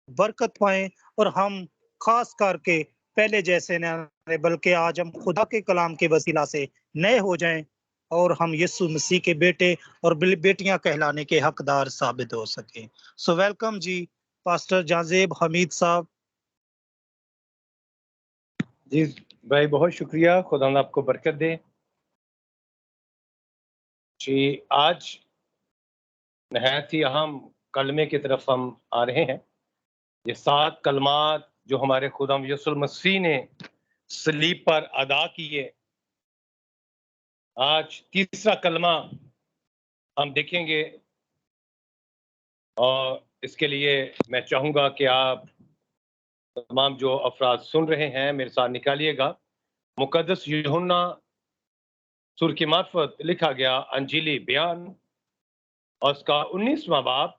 बरकत पाएं और हम खास करके पहले जैसे न रहे, बल्कि आज हम खुदा के कलाम के वसीला से नए हो जाएं और हम यीशु मसीह के बेटे और बेटियां कहलाने के हकदार साबित हो सकें। सो वेलकम जी, पास्टर जाजेब हमीद साहब। जी भाई, बहुत शुक्रिया। खुदा आपको बरकत दे। जी, आज नहायत ही अहम कलमे की तरफ हम आ रहे हैं। ये 7 कलमात जो हमारे खुदा यीशु मसीह ने सलीब पर अदा किए। आज तीसरा कलमा हम देखेंगे और इसके लिए मैं चाहूंगा कि आप तमाम जो अफराद सुन रहे हैं मेरे साथ निकालिएगा। मुकद्दस यूहन्ना सूर की मार्फत लिखा गया अंजीली बयान और उसका 19वां बाब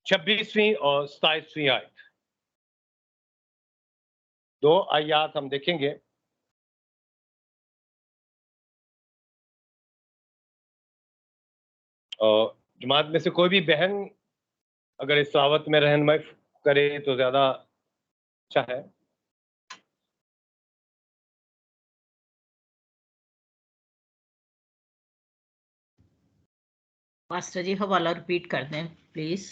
26वीं और 27वीं आयत। 2 आयत हम देखेंगे। और जमात में से कोई भी बहन अगर इस दावत में रहनुमाई करे तो ज्यादा अच्छा है। मास्टर जी हवाला रिपीट कर दें प्लीज।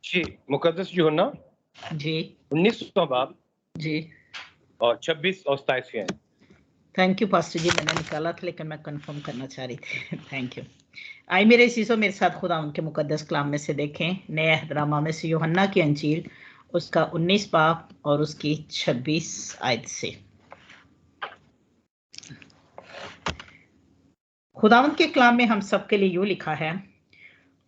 जी, मुकद्दस यूहन्ना जी 19वां बाब जी और 26 और 27वीं आयत। थैंक यू पास्टर जी, मैंने निकाला था लेकिन मैं कंफर्म करना चाह रही थी। Thank you. आइए मेरे सीसो मेरे साथ खुदा उनके मुकद्दस कलाम में से देखें। नए अहदनामा में से यूहन्ना की अंजील उसका 19 बाब और उसकी 26 आयत से। खुदावंद के कलाम में हम सबके लिए यूं लिखा है,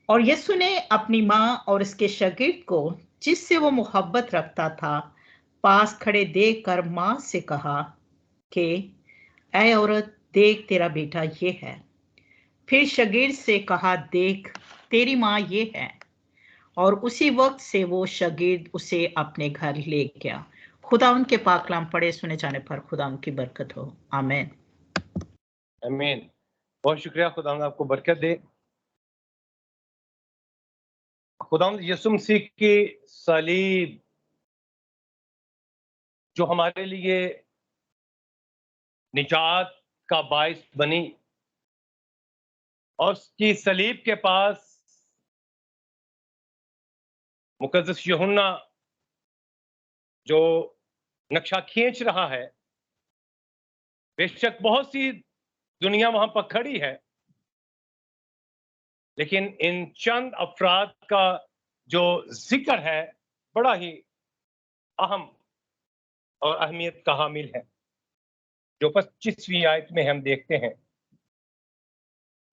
और यीशु ने अपनी माँ और उसके शागिर्द को जिससे वो मोहब्बत रखता था पास खड़े देखकर माँ से कहा कि ऐ औरत, देख तेरा बेटा ये है। फिर शागिर्द से कहा, देख तेरी माँ ये है। और उसी वक्त से वो शागिर्द उसे अपने घर ले गया। खुदा उनके पाक कलाम पढ़े सुने जाने पर खुदा उनकी बरकत हो। आमीन आमीन। बहुत शुक्रिया। खुदा आपको बरकत दे। खुदा यीशु मसीह की सलीब जो हमारे लिए निजात का बाइस बनी, और उसकी सलीब के पास मुकद्दस यूहन्ना जो नक्शा खींच रहा है, बेशक बहुत सी दुनिया वहां पर खड़ी है, लेकिन इन चंद अफराद का जो जिक्र है बड़ा ही अहम और अहमियत का हामिल है, जो 25वीं आयत में हम देखते हैं।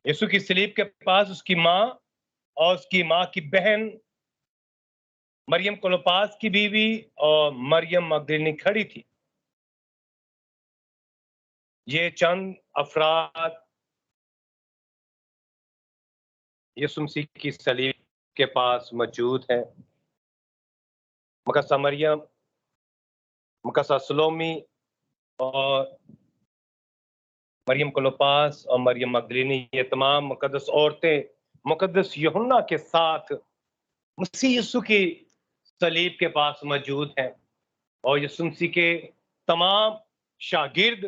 यीशु की सलीब के पास उसकी माँ और उसकी माँ की बहन मरियम क्लोपास की बीवी और मरियम मगदलिनी खड़ी थी। ये चंद अफराद यीशु मसीह की सलीब के पास मौजूद है। मुकद्दसा मरियम, मुकद्दसा सलोमी और मरियम क्लोपास और मरियम मगदलिनी, ये तमाम मुकद्दस औरतें मुकद्दस यूहन्ना के साथ मसीह यीशु की सलीब के पास मौजूद हैं। और यीशु मसीह के तमाम शागिर्द,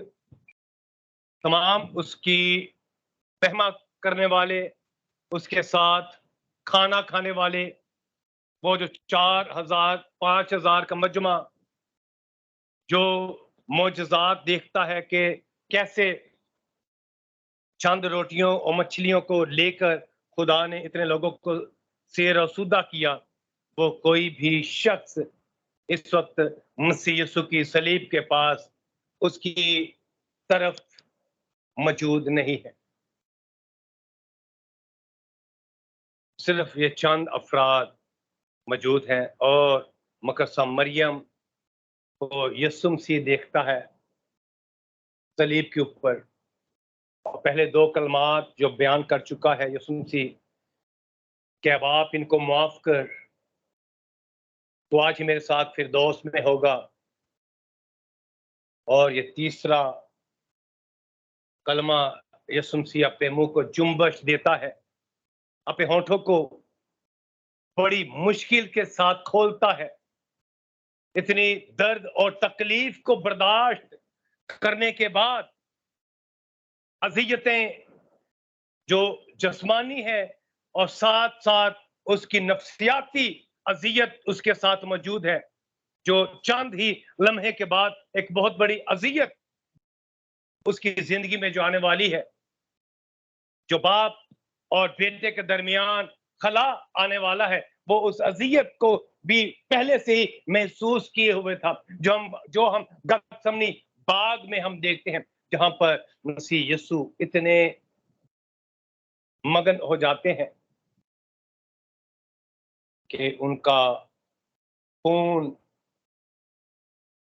तमाम उसकी रहमा करने वाले, उसके साथ खाना खाने वाले, वो जो 4000 5000 का मजमा जो मोजज़ात देखता है कि कैसे चंद रोटियों और मछलियों को लेकर खुदा ने इतने लोगों को सेर और सूदा किया, वो कोई भी शख्स इस वक्त मसीह यीशु की सलीब के पास उसकी तरफ मौजूद नहीं है। सिर्फ ये चंद अफराद मौजूद हैं। और मुकद्दसा मरियम को यीशु मसीह देखता है सलीब के ऊपर, और पहले 2 कलमात जो बयान कर चुका है यीशु मसीह कि अब आप इनको माफ कर, तो आज ही मेरे साथ फिर दोस्त में होगा। और ये तीसरा कलमा यीशु मसीह अपने मुंह को जुम्बश देता है, अपने होठों को बड़ी मुश्किल के साथ खोलता है। इतनी दर्द और तकलीफ को बर्दाश्त करने के बाद अज़ियतें जो जिस्मानी है और साथ-साथ उसकी नफ्सियाती अज़ियत उसके साथ मौजूद है, जो चंद ही लम्हे के बाद एक बहुत बड़ी अज़ियत उसकी ज़िंदगी में जो आने वाली है, जो बाप और बेटे के दरमियान खला आने वाला है, वो उस अज़ियत को भी पहले से ही महसूस किए हुए था, जो हम गतसमनी बाग में हम देखते हैं, जहाँ पर मसीह यीशु इतने मगन हो जाते हैं कि उनका खून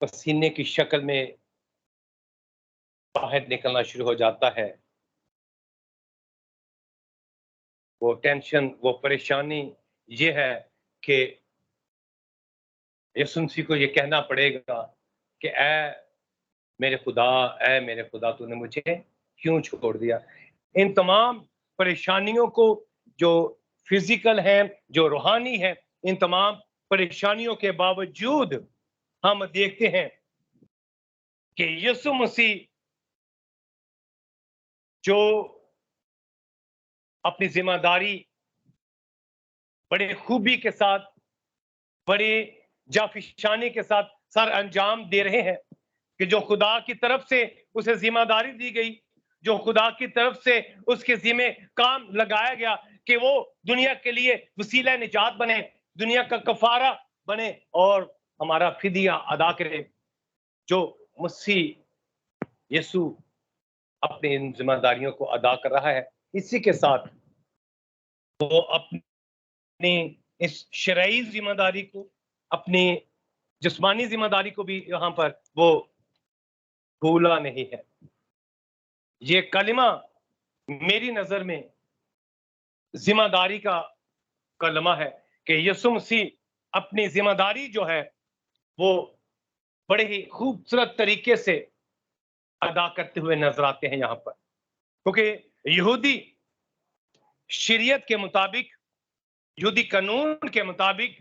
पसीने की शक्ल में बाहर निकलना शुरू हो जाता है। वो टेंशन, वो परेशानी ये है कि यीशु मसीह को ये कहना पड़ेगा कि ऐ मेरे खुदा तूने मुझे क्यों छोड़ दिया? इन तमाम परेशानियों को जो फिजिकल हैं, जो रूहानी हैं, इन तमाम परेशानियों के बावजूद हम देखते हैं कि यीशु मसीह जो अपनी ज़िम्मेदारी बड़े खूबी के साथ, बड़े जाफिशानी के साथ सर अंजाम दे रहे हैं कि जो खुदा की तरफ से उसे ज़िम्मेदारी दी गई, जो खुदा की तरफ से उसके ज़िम्मे काम लगाया गया कि वो दुनिया के लिए वसीला निजात बने, दुनिया का कफ़ारा बने और हमारा फ़िदिया अदा करे। जो मसीह यीशु अपनी इन ज़िम्मेदारियों को अदा कर रहा है, इसी के साथ वो अपनी इस शरई ज़िम्मेदारी को, अपनी जिस्मानी ज़िम्मेदारी को भी यहाँ पर वो भूला नहीं है। ये कलिमा मेरी नज़र में ज़िम्मेदारी का कलमा है कि यीशु मसीह अपनी ज़िम्मेदारी जो है, वो बड़े ही खूबसूरत तरीके से अदा करते हुए नज़र आते हैं यहाँ पर। क्योंकि यहूदी शरीयत के मुताबिक, यहूदी कानून के मुताबिक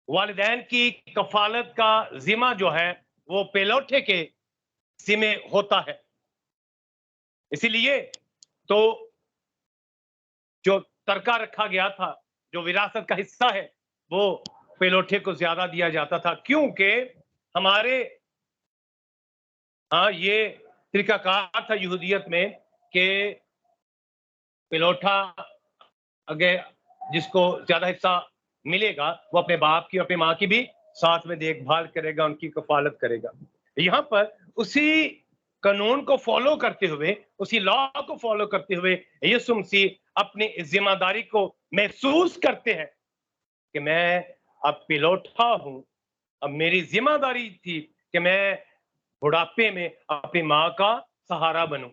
वालिदैन की कफ़ालत का ज़िम्मा जो है, वो पेलौठे के ज़िम्मे होता है। इसीलिए तो जो तर्का रखा गया था, जो विरासत का हिस्सा है, वो पेलौठे को ज़्यादा दिया जाता था, क्योंकि हमारे ये तरीकाकार था यहूदियत में कि पेलौठा अगर जिसको ज़्यादा हिस्सा मिलेगा, वो अपने बाप की और अपनी माँ की भी साथ में देखभाल करेगा, उनकी कफ़ालत करेगा। यहाँ पर उसी कानून को फ़ॉलो करते हुए, उसी लॉ को फ़ॉलो करते हुए यीशु मसीह अपनी ज़िम्मेदारी को महसूस करते हैं कि मैं अब पिलौठा हूँ, अब मेरी ज़िम्मेदारी थी कि मैं बुढ़ापे में अपनी माँ का सहारा बनूँ,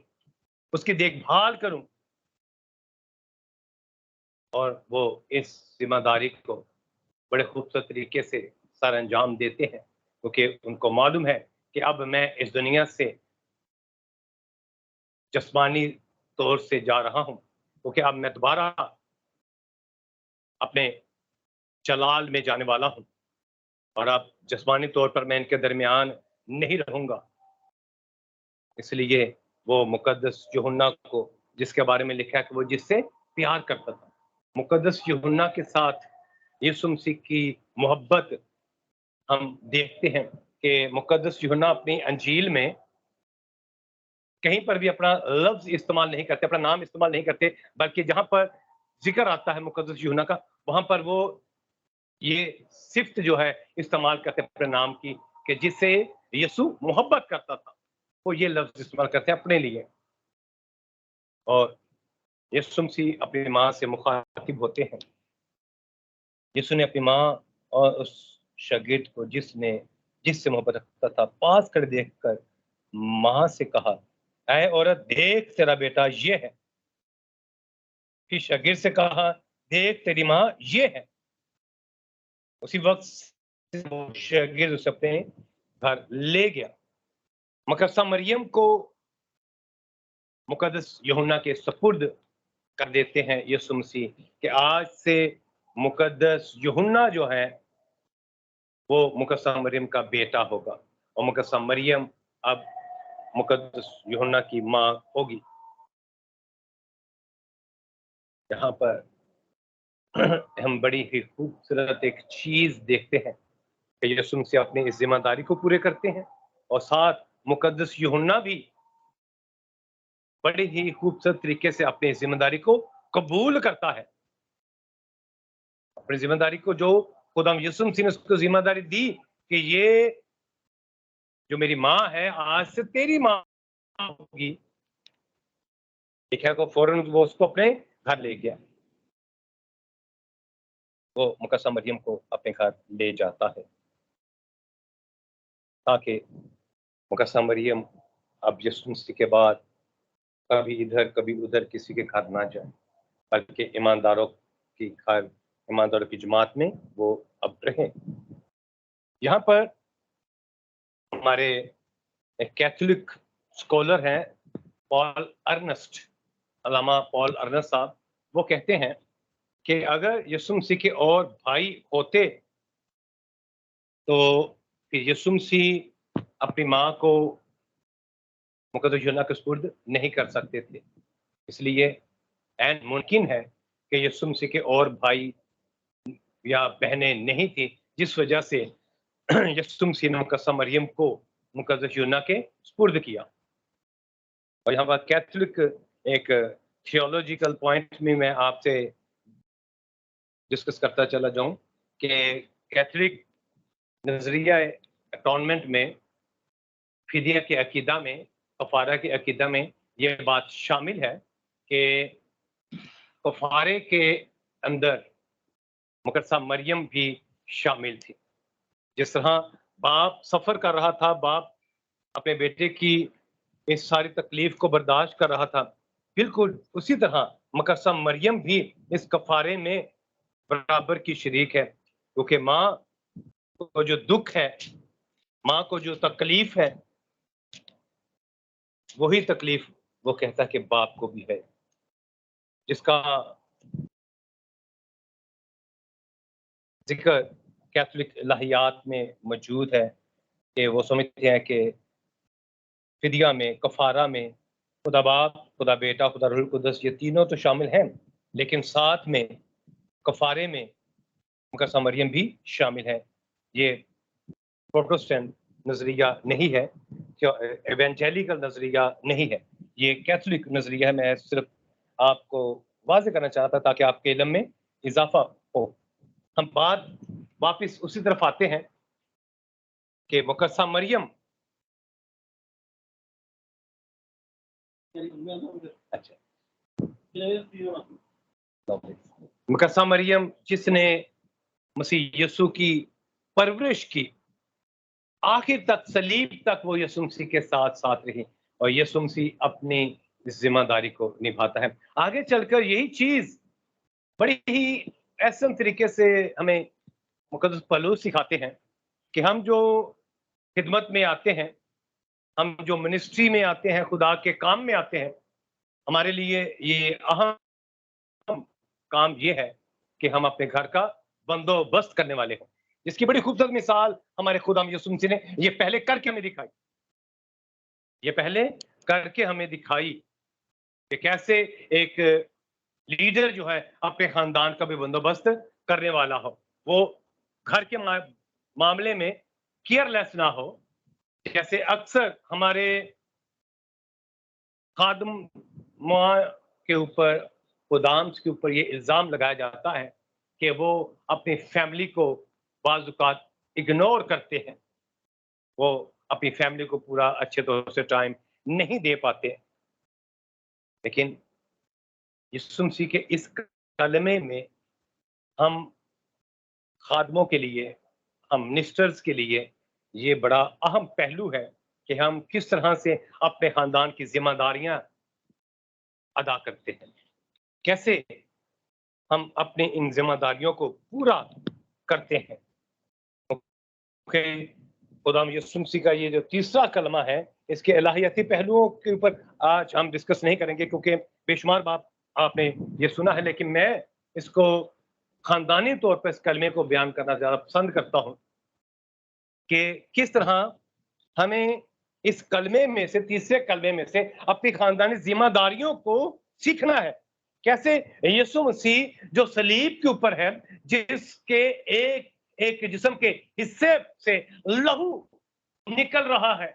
उसकी देखभाल करूँ। और वो इस ज़िम्मेदारी को बड़े खूबसूरत तरीके से सर अंजाम देते हैं, क्योंकि उनको मालूम है कि अब मैं इस दुनिया से जिस्मानी तौर से जा रहा हूँ, क्योंकि अब मैं दोबारा अपने जलाल में जाने वाला हूँ और अब जिस्मानी तौर पर मैं इनके दरमियान नहीं रहूँगा। इसलिए वो मुकद्दस यूहन्ना को, जिसके बारे में लिखा है कि वो जिससे प्यार करता था, मुकद्दस यूहन्ना के साथ यीशु मसीह की मोहब्बत हम देखते हैं कि मुकद्दस यूहन्ना अपनी अंजील में कहीं पर भी अपना लफ्ज़ इस्तेमाल नहीं करते, अपना नाम इस्तेमाल नहीं करते, बल्कि जहाँ पर ज़िक्र आता है मुकद्दस यूहन्ना का, वहाँ पर वो ये सिफ़्त जो है इस्तेमाल करते हैं अपने नाम की, कि जिससे यीशु मोहब्बत करता था। वो ये लफ्ज़ इस्तेमाल करते हैं अपने लिए। और यीशु मसीह अपनी माँ से मुखातिब होते हैं। यीशु ने अपनी माँ और उस शागिर्द को जिससे मोहब्बत रखता था, पास खड़े देखकर माँ से कहा, ऐ औरत, देख तेरा बेटा ये है। फिर शागिर्द से कहा, देख तेरी माँ ये है। उसी वक्त वो शागिर्द उसे अपने घर ले गया। मकद्दसा मरियम को मुकद्दस यूहन्ना के सपुर्द कर देते हैं यीशु मसीह कि आज से मुकद्दस यूहन्ना जो है वो मुकद्दस मरियम का बेटा होगा और मुकद्दस मरियम अब मुकद्दस यूहन्ना की माँ होगी। यहाँ पर हम बड़ी ही खूबसूरत एक चीज देखते हैं कि यीशु मसीह अपनी इस जिम्मेदारी को पूरे करते हैं और साथ मुकद्दस यूहन्ना भी बड़ी ही खूबसूरत तरीके से अपनी इस जिम्मेदारी को कबूल करता है। अपनी जिम्मेदारी को जो खुदा यीशु मसीह ने उसको जिम्मेदारी दी कि ये जो मेरी माँ है आज से तेरी माँ होगी, ठीक है, को फौरन वो उसको अपने घर ले गया। वो मुकद्दस मरियम को अपने घर ले जाता है ताकि मुकद्दस मरियम अब यीशु मसीह के बाद कभी इधर कभी उधर किसी के घर ना जाए, बल्कि ईमानदारों की घर, ईमानदारों की जमात में वो अब रहे। यहाँ पर हमारे एक कैथोलिक स्कॉलर हैं पॉल अर्नेस्ट, अलामा पॉल अर्नेस्ट साहब, वो कहते हैं कि अगर यीशु मसीह के और भाई होते तो फिर यीशु मसीह अपनी माँ को मुकद्दस यूहन्ना के सुपुर्द नहीं कर सकते थे। इसलिए ऐन मुमकिन है कि यीशु मसीह के और भाई या बहनें नहीं थी, जिस वजह से यीशु मसीह ने मुकद्दस मरियम को मुकद्दस यूहन्ना के सुपुर्द किया। और यहाँ पर कैथोलिक एक थियोलॉजिकल पॉइंट में मैं आपसे डिस्कस करता चला जाऊं कि कैथोलिक नजरिया अटॉनमेंट में, फिदिया के अकीदा में, कफारा के अकीदा में ये बात शामिल है कि कफारे के अंदर मुकद्दस मरियम भी शामिल थी। जिस तरह बाप सफर कर रहा था, बाप अपने बेटे की इस सारी तकलीफ को बर्दाश्त कर रहा था, बिल्कुल उसी तरह मुकद्दस मरियम भी इस कफारे में बराबर की शरीक है, क्योंकि माँ को जो दुख है, माँ को जो तकलीफ है, वही तकलीफ वो कहता है कि बाप को भी है, जिसका जिक्र कैथोलिक इलाहियात में मौजूद है कि वो समझते हैं कि फिदिया में, कफारा में खुदा बाप, खुदा बेटा, खुदा रूह कुद्दस, ये तीनों तो शामिल हैं, लेकिन साथ में कफारे में मुकद्दस मरियम भी शामिल है। ये प्रोटेस्टेंट नजरिया नहीं है, एवेंजेलिकल नजरिया नहीं है, ये कैथोलिक नजरिया है। मैं सिर्फ आपको वाज़ेह करना चाहता ताकि आपके इल्म में इजाफा हो। हम बात वापस उसी तरफ आते हैं कि मुकद्दस मरियम, अच्छा, मुकद्दस मरियम जिसने मसीह यीशु की परवरिश की, आखिर तक, सलीब तक वो यीशु मसीह के साथ साथ रही और यीशु मसीह अपनी इस जिम्मेदारी को निभाता है। आगे चलकर यही चीज बड़ी ही ऐसे तरीके से हमें मुकद्दस पौलुस सिखाते हैं कि हम जो खिदमत में आते हैं, हम जो मिनिस्ट्री में आते हैं, खुदा के काम में आते हैं, हमारे लिए ये अहम काम ये है कि हम अपने घर का बंदोबस्त करने वाले हों। इसकी बड़ी खूबसूरत मिसाल हमारे खुदा यीशु मसीह ने ये पहले करके हमें दिखाई, ये पहले करके हमें दिखाई कि कैसे एक लीडर जो है अपने खानदान का भी बंदोबस्त करने वाला हो, वो घर के मामले में केयरलेस ना हो। जैसे अक्सर हमारे खादम के ऊपर, खुदाम्स के ऊपर ये इल्जाम लगाया जाता है कि वो अपनी फैमिली को बाज़ औक़ात इग्नोर करते हैं, वो अपनी फैमिली को पूरा अच्छे तौर से टाइम नहीं दे पाते। लेकिन यीशु मसीह के इस कलमे में हम खादमों के लिए, हम मिनिस्टर्स के लिए ये बड़ा अहम पहलू है कि हम किस तरह से अपने खानदान की जिम्मेदारियां अदा करते हैं, कैसे हम अपनी इन जिम्मेदारियों को पूरा करते हैं। खुदा यीशु मसीह का ये जो तीसरा कलमा है, इसके इलाहियाती पहलुओं के ऊपर आज हम डिस्कस नहीं करेंगे, क्योंकि बेशुमार बाप आपने ये सुना है, लेकिन मैं इसको खानदानी तौर पर इस कलमे को बयान करना ज़्यादा पसंद करता हूँ कि किस तरह हमें इस कलमे में से, तीसरे कलमे में से अपनी खानदानी ज़िम्मेदारियों को सीखना है। कैसे यीशु मसीह जो सलीब के ऊपर है, जिसके एक एक जिस्म के हिस्से से लहू निकल रहा है,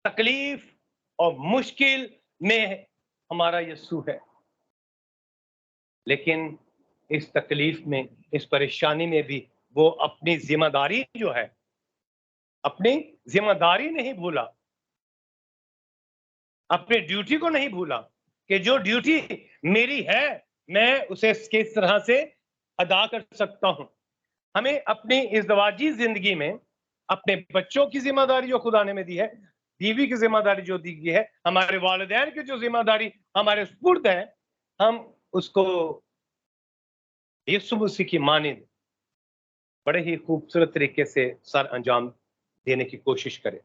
तकलीफ और मुश्किल में हमारा यीशु है, लेकिन इस तकलीफ में, इस परेशानी में भी वो अपनी जिम्मेदारी जो है, अपनी जिम्मेदारी नहीं भूला, अपनी ड्यूटी को नहीं भूला कि जो ड्यूटी मेरी है मैं उसे किस तरह से अदा कर सकता हूं। हमें अपनी इज़्दिवाजी जिंदगी में अपने बच्चों की जिम्मेदारी जो खुदा ने में दी है, बीवी की जिम्मेदारी जो दी गई है, हमारे वालिदैन की जो जिम्मेदारी हमारे सुपुर्द है, हम उसको यीशु मसीह की मानिंद बड़े ही खूबसूरत तरीके से सर अंजाम देने की कोशिश करें।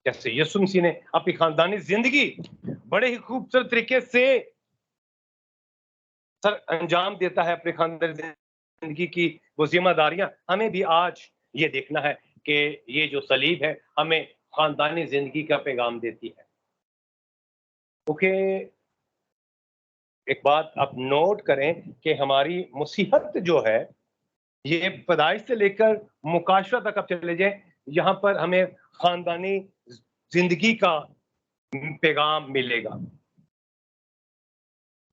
जैसे यीशु मसीह ने अपनी खानदानी जिंदगी बड़े ही खूबसूरत तरीके से सर अंजाम देता है अपनी खानदानी जिंदगी की वो जिम्मेदारियां, हमें भी आज ये देखना है कि ये जो सलीब है हमें खानदानी जिंदगी का पैगाम देती है। क्योंकि एक बात आप नोट करें कि हमारी मुसीहत जो है, ये पैदाइश से लेकर मुकाशवा तक आप चले जाए, यहाँ पर हमें खानदानी जिंदगी का पैगाम मिलेगा।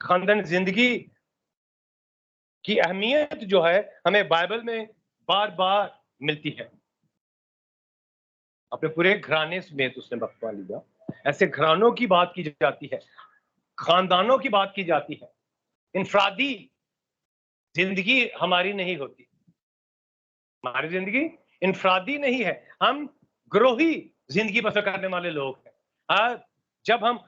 खानदानी जिंदगी की अहमियत जो है हमें बाइबल में बार बार मिलती है। अपने पूरे घराने समेत उसने बख्शवा लिया। ऐसे घरानों की बात की जाती है, खानदानों की बात की जाती है। इनफरादी जिंदगी हमारी नहीं होती, हमारी जिंदगी इनफरादी नहीं है, हम ग्रोही जिंदगी बसर करने वाले लोग हैं। आज जब हम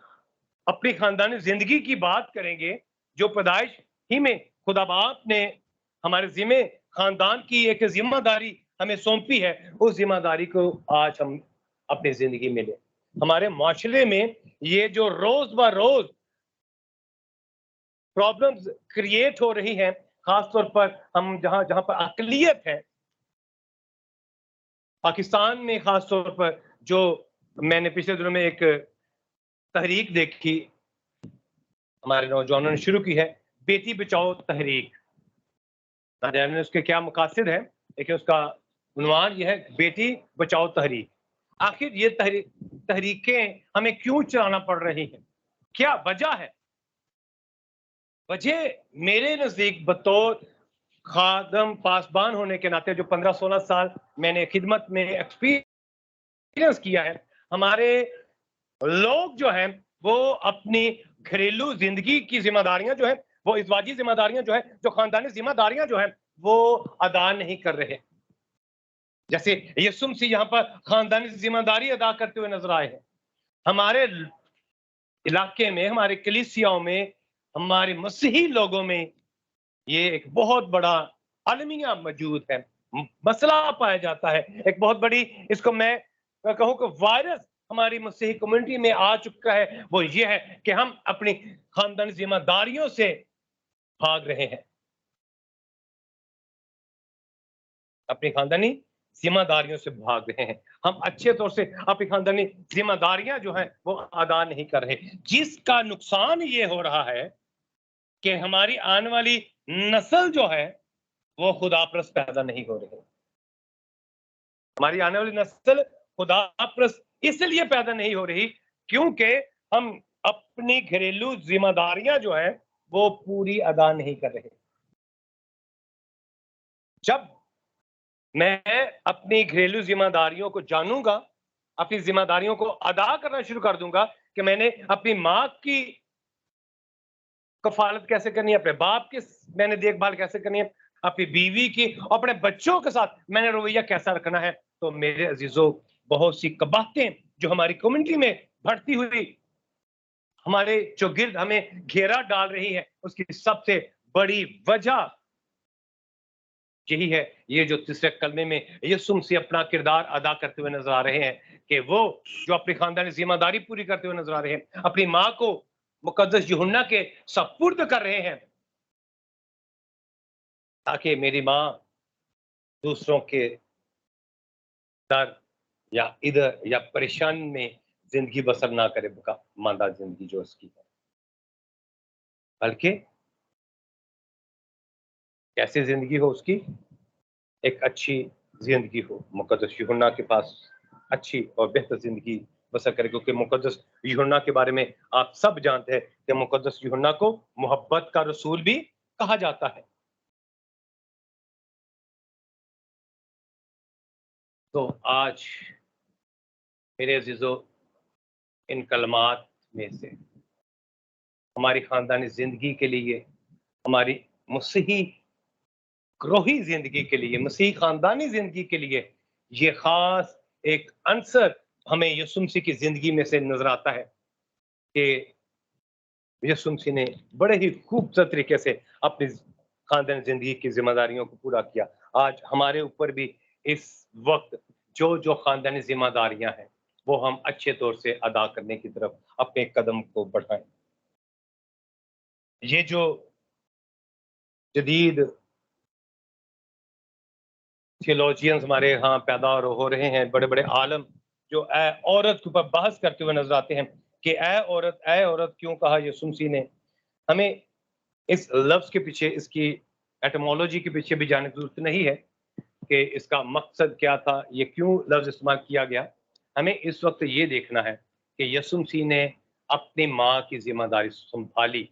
अपनी खानदानी जिंदगी की बात करेंगे, जो पैदाइश ही में खुदा बाप ने हमारे जिम्मे खानदान की एक जिम्मेदारी हमें सौंपी है, उस जिम्मेदारी को आज हम अपनी जिंदगी में लें। हमारे माशरे में ये जो रोज ब रोज प्रॉब्लम्स क्रिएट हो रही हैं, खासतौर पर हम जहां जहां पर अकलियत है, पाकिस्तान में खासतौर पर, जो मैंने पिछले दिनों में एक तहरीक देखी, हमारे नौजवानों ने शुरू की है, बेटी बचाओ तहरीक। ना जाने उसके क्या मकासद है, लेकिन उसका उन्वान यह है, बेटी बचाओ तहरीक। आखिर ये तहरीकें हमें क्यों चलाना पड़ रही हैं, क्या वजह है? वजह मेरे नजदीक बतौर खादम पासबान होने के नाते, जो 15-16 साल मैंने खिदमत में एक्सपीरियंस किया है, हमारे लोग जो हैं वो अपनी घरेलू जिंदगी की जिम्मेदारियां जो है, वो इज़्वाजी जिम्मेदारियां जो है, जो खानदानी जिम्मेदारियां जो है, वो अदा नहीं कर रहे। जैसे यीशु मसीह यहाँ पर खानदानी जिम्मेदारी अदा करते हुए नजर आए हैं। हमारे इलाके में, हमारे कलीसियाओं में, हमारे मसीही लोगों में ये एक बहुत बड़ा अलमिया मौजूद है, मसला पाया जाता है। एक बहुत बड़ी, इसको मैं कहूँ कि वायरस हमारी मसीही कम्युनिटी में आ चुका है, वो ये है कि हम अपनी खानदानी जिम्मेदारियों से भाग रहे हैं, अपनी खानदानी जिम्मेदारियों से भाग रहे हैं। हम अच्छे तौर से अपनी खानदानी जिम्मेदारियां जो हैं वो अदा नहीं कर रहे, जिसका नुकसान ये हो रहा है कि हमारी आने वाली नस्ल जो है वो खुदाप्रस्त पैदा नहीं हो रही। हमारी आने वाली नस्ल खुदाप्रस्त इसलिए पैदा नहीं हो रही क्योंकि हम अपनी घरेलू जिम्मेदारियां जो है वो पूरी अदा नहीं कर रहे। जब मैं अपनी घरेलू जिम्मेदारियों को जानूंगा, अपनी जिम्मेदारियों को अदा करना शुरू कर दूंगा कि मैंने अपनी माँ की कफालत कैसे करनी है, अपने बाप की मैंने देखभाल कैसे करनी है, अपनी बीवी की, अपने बच्चों के साथ मैंने रवैया कैसा रखना है, तो मेरे अजीजों, बहुत सी कबाहतें जो हमारी कम्युनिटी में बढ़ती हुई हमारे जो गिर्द हमें घेरा डाल रही है, उसकी सबसे बड़ी वजह यही है, ये जो तीसरे कलमे में यीशु मसीह अपना किरदार अदा करते हुए नजर आ रहे हैं कि वो जो अपनी खानदानी जिम्मेदारी पूरी करते हुए नजर आ रहे हैं, अपनी माँ को मुकद्दस यूहन्ना के सपुर्द कर रहे हैं, ताकि मेरी माँ दूसरों के दर्द या इधर या परेशान में जिंदगी बसर ना करे, मादा जिंदगी जो उसकी है, बल्कि कैसी जिंदगी हो उसकी, एक अच्छी जिंदगी हो, मुकद्दस यूहन्ना के पास अच्छी और बेहतर जिंदगी बसर करे। क्योंकि मुकद्दस यूहन्ना के बारे में आप सब जानते हैं कि मुकद्दस यूहन्ना को मोहब्बत का रसूल भी कहा जाता है। तो आज मेरे अजीजों, इन कलमात में से हमारी खानदानी जिंदगी के लिए, हमारी मसीही ग्रोही जिंदगी के लिए, मसीही खानदानी जिंदगी के लिए ये खास एक अंसर हमें यीशु मसीह की जिंदगी में से नजर आता है कि यीशु मसीह ने बड़े ही खूबसूरत तरीके से अपनी खानदानी जिंदगी की जिम्मेदारियों को पूरा किया। आज हमारे ऊपर भी इस वक्त जो जो खानदानी जिम्मेदारियां हैं वो हम अच्छे तौर से अदा करने की तरफ अपने कदम को बढ़ाएं। ये जो जदीद थियोलॉजियंस हमारे यहाँ पैदा हो रहे हैं, बड़े बड़े आलम जो ए औरत के ऊपर बहस करते हुए नजर आते हैं कि ए औरत क्यों कहा यीशु मसीह ने। हमें इस लफ्ज के पीछे, इसकी एटमोलॉजी के पीछे भी जाने की जरूरत नहीं है कि इसका मकसद क्या था, ये क्यों लफ्ज इस्तेमाल किया गया। हमें इस वक्त ये देखना है कि यीशु मसीह ने अपनी माँ की जिम्मेदारी संभाली,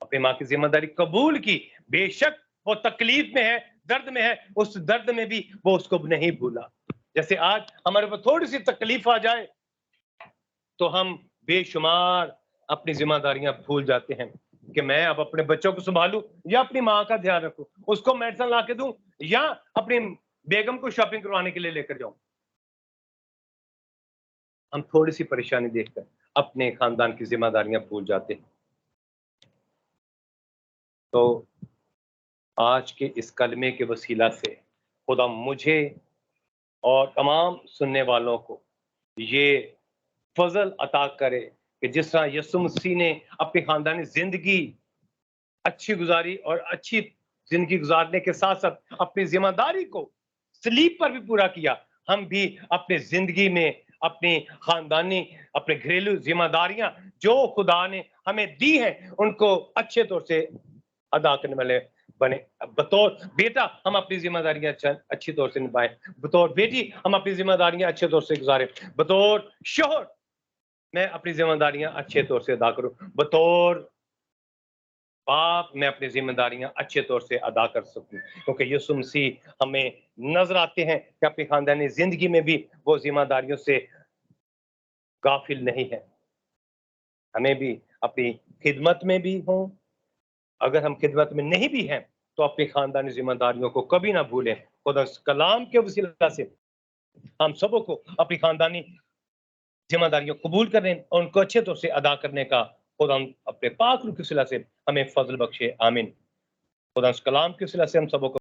अपनी माँ की जिम्मेदारी कबूल की। बेशक वो तकलीफ में है, दर्द में है, उस दर्द में भी वो उसको नहीं भूला। जैसे आज हमारे ऊपर थोड़ी सी तकलीफ आ जाए तो हम बेशुमार अपनी जिम्मेदारियां भूल जाते हैं कि मैं अब अपने बच्चों को संभालूं या अपनी माँ का ध्यान रखूं, उसको मेडिसिन ला के दूं या अपनी बेगम को शॉपिंग करवाने के लिए लेकर जाऊं। हम थोड़ी सी परेशानी देखकर अपने खानदान की जिम्मेदारियां भूल जाते हैं। तो आज के इस कलमे के वसीला से खुदा मुझे और तमाम सुनने वालों को ये फजल अता करे कि जिस तरह यीशु मसीह ने अपनी खानदानी जिंदगी अच्छी गुजारी और अच्छी जिंदगी गुजारने के साथ साथ अपनी जिम्मेदारी को सलीब पर भी पूरा किया, हम भी अपनी जिंदगी में अपनी खानदानी, अपने घरेलू जिम्मेदारियां जो खुदा ने हमें दी हैं उनको अच्छे तौर से अदा करने वाले बने। बतौर बेटा हम अपनी जिम्मेदारियां अच्छी तौर से निभाएं, बतौर बेटी हम अपनी जिम्मेदारियां अच्छे तौर से गुजारें, बतौर शोहर मैं अपनी जिम्मेदारियां अच्छे तौर से अदा करूं, बतौर बाप मैं अपनी जिम्मेदारियां अच्छे तौर से अदा कर सकूं। क्योंकि यीशु मसीह हमें नजर आते हैं कि अपनी खानदानी जिंदगी में भी वो जिम्मेदारियों से गाफिल नहीं है। हमें भी अपनी खिदमत में भी हो, अगर हम खिदमत में नहीं भी हैं तो अपनी खानदानी जिम्मेदारियों को कभी ना भूलें। खुदा कलाम के वसीला से हम सबों को अपनी खानदानी जिम्मेदारियों कबूल करने और उनको अच्छे तौर से अदा करने का खुदा अपने पाक रूह के वसीला से हमें फजल बख्शे। आमीन। खुदा कलाम के वसीला से हम सबों को